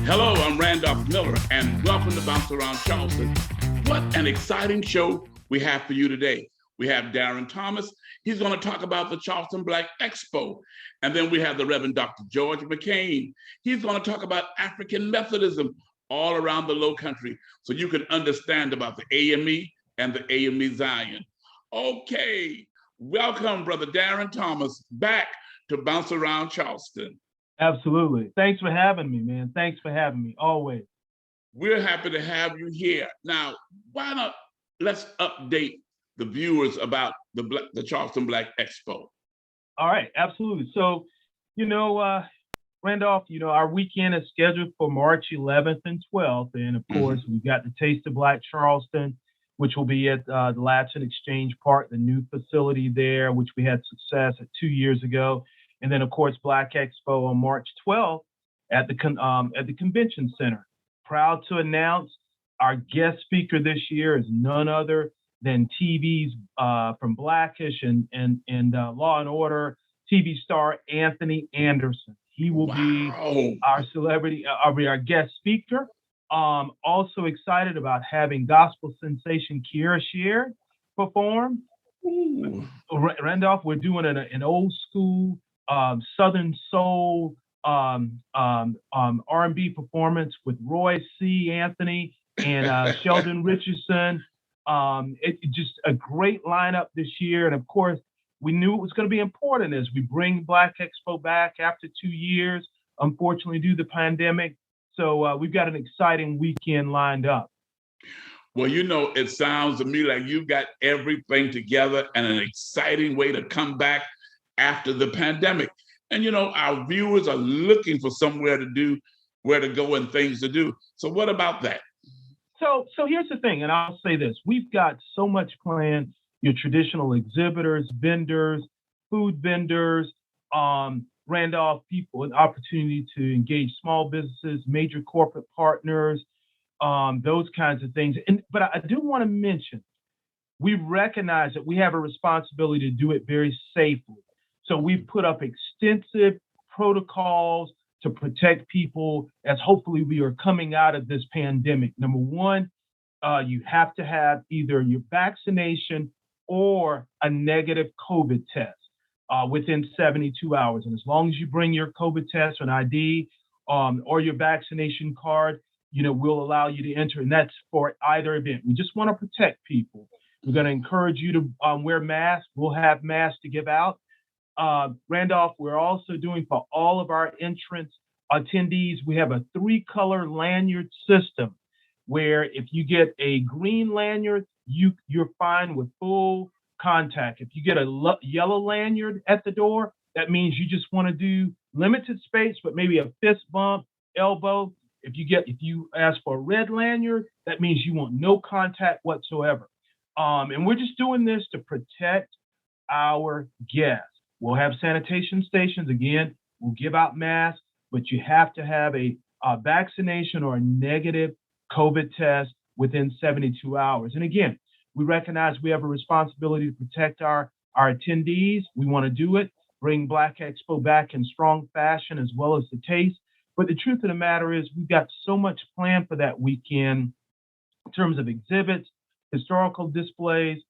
Hello, I'm Randolph Miller, and welcome to Bounce Around Charleston. What an exciting show we have for you today. We have Darrin Thomas. He's going to talk about the Charleston Black Expo. And then we have the Reverend Dr. George McCain. He's going to talk about African Methodism all around the Low Country so you can understand about the AME and the AME Zion. Okay, welcome, Brother Darrin Thomas, back to Bounce Around Charleston. Absolutely. Thanks for having me, man. Thanks for having me, always. We're happy to have you here. Now, why not let's update the viewers about the Charleston Black Expo. All right, absolutely. So, Randolph, our weekend is scheduled for March 11th and 12th. And of course, we've got the Taste of Black Charleston, which will be at the Latson Exchange Park, the new facility there, which we had success at 2 years ago. And then, of course, Black Expo on March 12th at the Convention Center. Proud to announce our guest speaker this year is none other than TV's from Blackish and Law and Order TV star Anthony Anderson. He will be our celebrity, our guest speaker. Also excited about having gospel sensation Kiera Sheard perform. Randolph, we're doing an old school Southern soul R&B performance with Roy C. Anthony and Sheldon Richardson. It's just a great lineup this year. And of course, we knew it was going to be important as we bring Black Expo back after 2 years, unfortunately, due to the pandemic. So we've got an exciting weekend lined up. Well, it sounds to me like you've got everything together and an exciting way to come back after the pandemic. And, our viewers are looking for somewhere to do, where to go and things to do. So what about that? So here's the thing, and I'll say this. We've got so much planned. Your traditional exhibitors, vendors, food vendors, Randolph people, an opportunity to engage small businesses, major corporate partners, those kinds of things. But I do want to mention, we recognize that we have a responsibility to do it very safely. So we've put up extensive protocols to protect people as hopefully we are coming out of this pandemic. Number one, you have to have either your vaccination or a negative COVID test within 72 hours. And as long as you bring your COVID test or an ID or your vaccination card, we'll allow you to enter. And that's for either event. We just want to protect people. We're going to encourage you to wear masks. We'll have masks to give out. Randolph, we're also doing for all of our entrance attendees, we have a 3-color lanyard system where if you get a green lanyard, you're fine with full contact. If you get a yellow lanyard at the door, that means you just want to do limited space, but maybe a fist bump, elbow. If you ask for a red lanyard, that means you want no contact whatsoever. And we're just doing this to protect our guests. We'll have sanitation stations. Again, we'll give out masks, but you have to have a vaccination or a negative COVID test within 72 hours. And again, we recognize we have a responsibility to protect our attendees. We want to do it, bring Black Expo back in strong fashion as well as the taste. But the truth of the matter is we've got so much planned for that weekend in terms of exhibits, historical displays.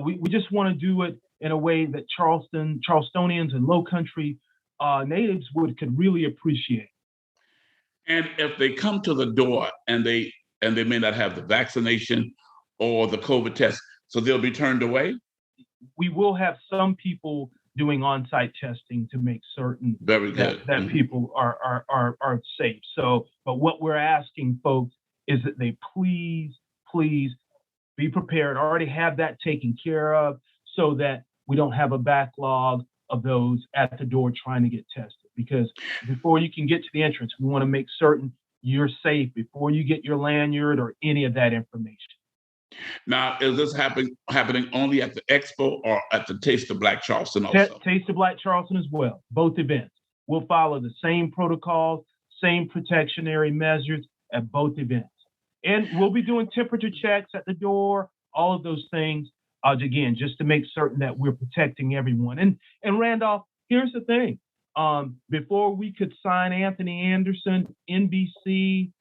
We just want to do it in a way that Charlestonians and Low Country natives could really appreciate. And if they come to the door and they may not have the vaccination or the COVID test, so they'll be turned away? We will have some people doing on-site testing to make certain that people are safe. So, but what we're asking folks is that they please be prepared, already have that taken care of so that we don't have a backlog of those at the door trying to get tested. Because before you can get to the entrance, we want to make certain you're safe before you get your lanyard or any of that information. Now, is this happening only at the Expo or at the Taste of Black Charleston also? Taste of Black Charleston as well, both events. We'll follow the same protocols, same protectionary measures at both events. And we'll be doing temperature checks at the door, all of those things, again, just to make certain that we're protecting everyone. And Randolph, here's the thing. Before we could sign Anthony Anderson, NBC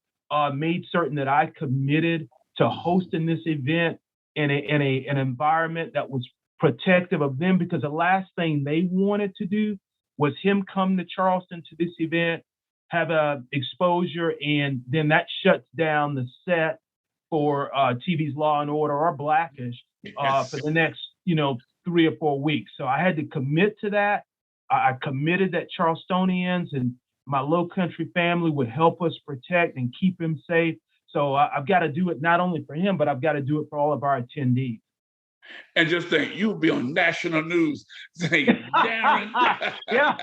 made certain that I committed to hosting this event in an environment that was protective of them, because the last thing they wanted to do was him come to Charleston to this event, have a exposure, and then that shuts down the set for TV's Law and Order or Blackish for the next 3 or 4 weeks. So I had to commit to that. I committed that Charlestonians and my Low Country family would help us protect and keep him safe. So I've got to do it not only for him, but I've got to do it for all of our attendees. And just think, you'll be on national news saying, Darrin. Yeah,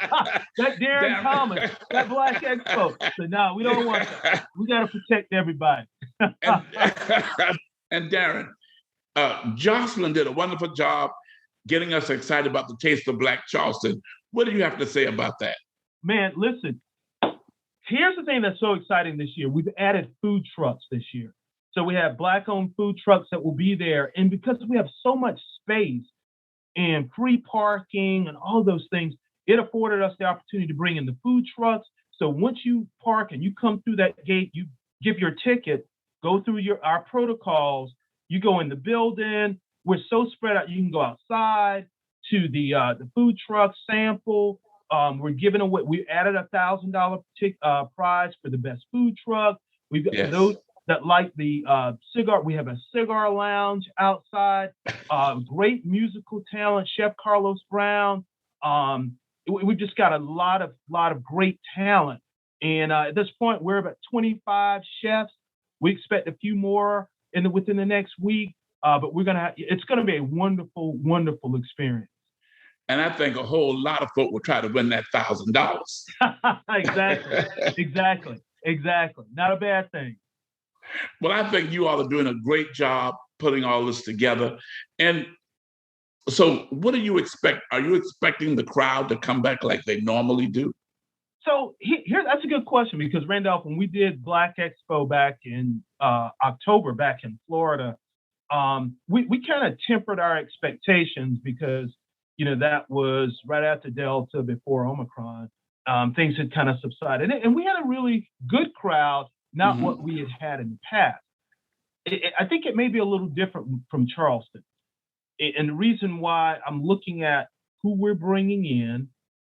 that Darrin Thomas, that Black Expo. So no, we don't want that. We got to protect everybody. and Darrin, Jocelyn did a wonderful job getting us excited about the Taste of Black Charleston. What do you have to say about that? Man, listen, here's the thing that's so exciting this year. We've added food trucks this year. So we have Black-owned food trucks that will be there. And because we have so much space and free parking and all those things, it afforded us the opportunity to bring in the food trucks. So once you park and you come through that gate, you give your ticket, go through our protocols, you go in the building. We're so spread out. You can go outside to the food truck sample. We're giving away. We added $1,000 prize for the best food truck. We've got those that like the cigar. We have a cigar lounge outside. Great musical talent, Chef Carlos Brown. We've just got a lot of great talent. And at this point, we're about 25 chefs. We expect a few more within the next week. But it's gonna be a wonderful, wonderful experience. And I think a whole lot of folk will try to win that $1,000. Exactly. Not a bad thing. Well, I think you all are doing a great job putting all this together. And so what do you expect? Are you expecting the crowd to come back like they normally do? So that's a good question, because Randolph, when we did Black Expo back in October back in Florida, we kind of tempered our expectations because, that was right after Delta, before Omicron. Things had kind of subsided. And we had a really good crowd, not what we had in the past. I think it may be a little different from Charleston. And the reason why I'm looking at who we're bringing in,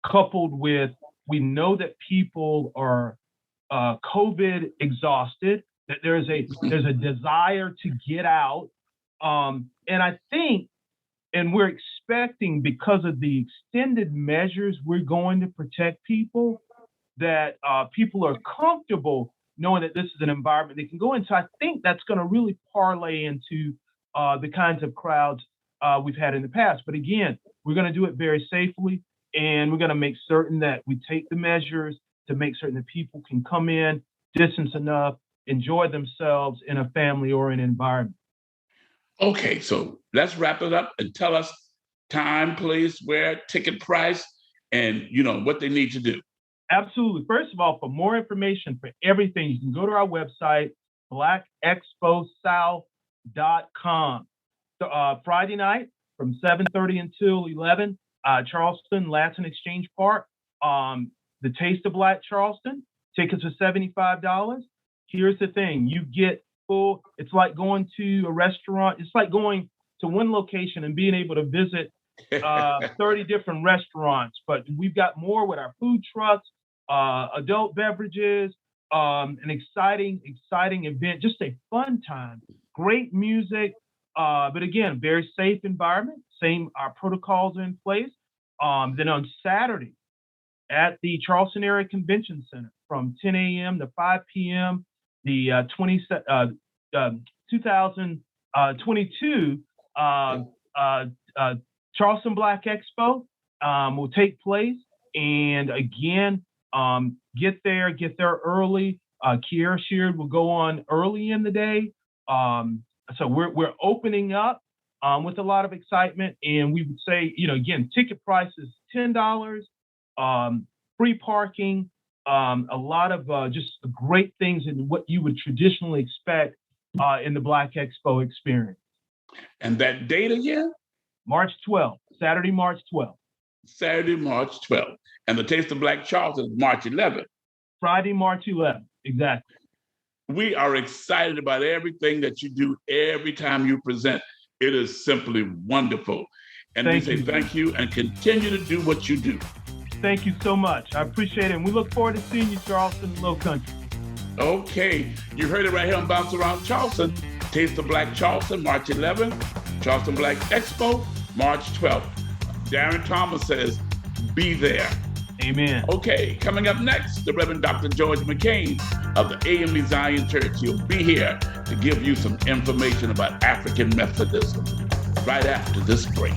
coupled with, we know that people are COVID exhausted, that there's a desire to get out. And I think, and we're expecting, because of the extended measures we're going to protect people, that people are comfortable knowing that this is an environment they can go in. So I think that's going to really parlay into the kinds of crowds we've had in the past. But again, we're going to do it very safely, and we're going to make certain that we take the measures to make certain that people can come in, distance enough, enjoy themselves in a family-oriented environment. Okay, so let's wrap it up and tell us time, place, where, ticket price, and what they need to do. Absolutely. First of all, for more information for everything, you can go to our website, blackexposouth.com. So, Friday night from 7:30 until 11, Charleston Latin Exchange Park. The Taste of Black Charleston. Tickets are $75. Here's the thing: you get full. It's like going to a restaurant. It's like going to one location and being able to visit 30 different restaurants. But we've got more with our food trucks, adult beverages, an exciting event, just a fun time, great music, but again, very safe environment. Our protocols are in place. Then on Saturday at the Charleston Area Convention Center from 10 a.m. to 5 p.m., the 2022 Charleston Black Expo will take place. And again, get there early. Kiera Sheard will go on early in the day. So we're opening up with a lot of excitement. And we would say, again, ticket price is $10, free parking, a lot of just great things in what you would traditionally expect in the Black Expo experience. And that date again? March 12th, Saturday, March 12th. Saturday, March 12th. And the Taste of Black Charleston is March 11th. Friday, March 11th. Exactly. We are excited about everything that you do every time you present. It is simply wonderful. And we say thank you and continue to do what you do. Thank you so much. I appreciate it. And we look forward to seeing you, Charleston, Low Country. Okay. You heard it right here on Bounce Around Charleston. Taste of Black Charleston, March 11th. Charleston Black Expo, March 12th. Darrin Thomas says, be there. Amen. Okay, coming up next, the Reverend Dr. George McCain of the AME Zion Church. He'll be here to give you some information about African Methodism right after this break.